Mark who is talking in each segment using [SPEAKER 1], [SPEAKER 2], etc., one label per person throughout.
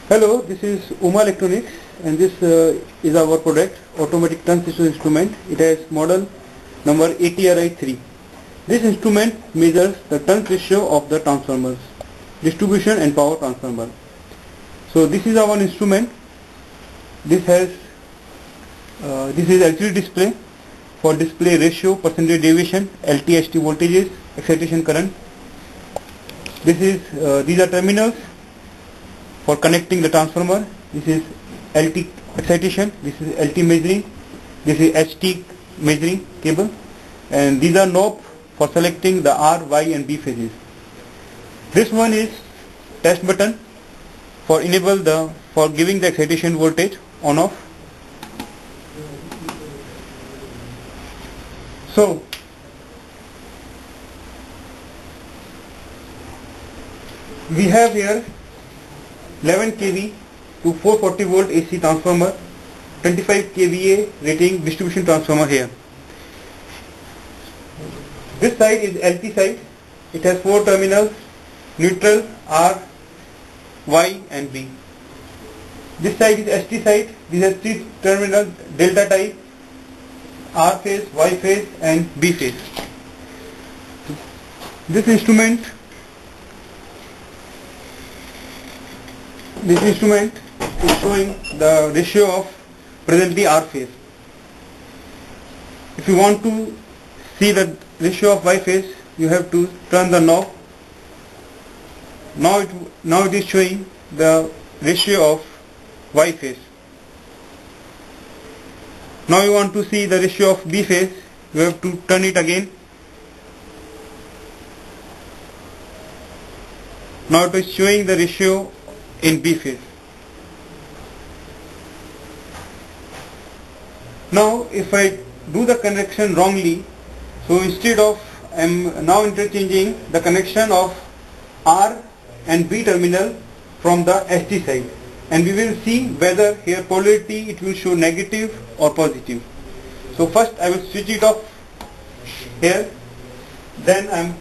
[SPEAKER 1] Hello, this is Uma Electronics, and this is our product, automatic transistor instrument. It has model number ATRI3. This instrument measures the turn ratio of the transformers, distribution and power transformer. So this is our instrument. This is LCD display for display ratio, percentage deviation, LT/HT voltages, excitation current. These are terminals for connecting the transformer. This is LT excitation, this is LT measuring, this is HT measuring cable, and these are knobs for selecting the R, Y and B phases. This one is test button for giving the excitation voltage on off. So we have here 11 kV to 440 volt AC transformer, 25 kVA rating distribution transformer here. This side is LT side. It has 4 terminals, neutral, R, Y and B. This side is ST side. This has 3 terminals, delta type, R phase, Y phase and B phase. This instrument is showing the ratio of presently R phase. If you want to see the ratio of Y phase, you have to turn the knob. Now it is showing the ratio of Y phase. Now you want to see the ratio of B phase, you have to turn it again. Now it is showing the ratio in B phase. Now if I do the connection wrongly, so instead of I am now interchanging the connection of R and B terminal from the ST side, and we will see whether here polarity it will show negative or positive. So first I will switch it off here, then I am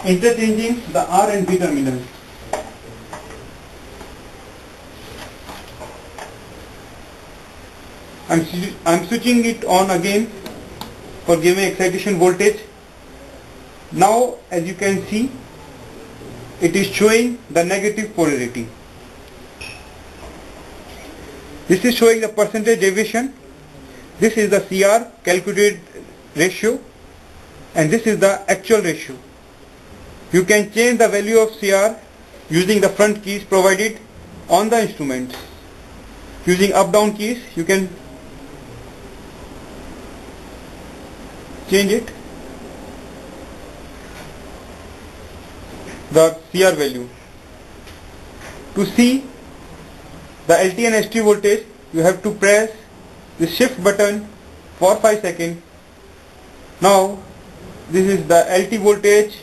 [SPEAKER 1] interchanging the R and B terminals. I am switching it on again for giving excitation voltage. Now as you can see, it is showing the negative polarity. This is showing the percentage deviation. This is the CR calculated ratio, and this is the actual ratio. You can change the value of CR using the front keys provided on the instrument. Using up down keys you can change it, the CR value. To see the LT and ST voltage, you have to press the shift button for 5 seconds. Now this is the LT voltage,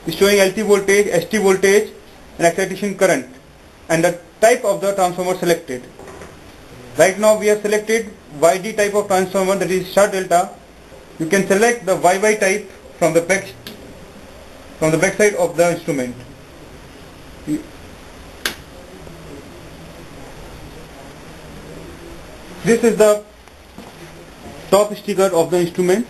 [SPEAKER 1] is showing LT voltage, ST voltage and excitation current and the type of the transformer selected. Right now we have selected YD type of transformer, that is star delta. You can select the YY type from the back side of the instrument. This is the top sticker of the instrument.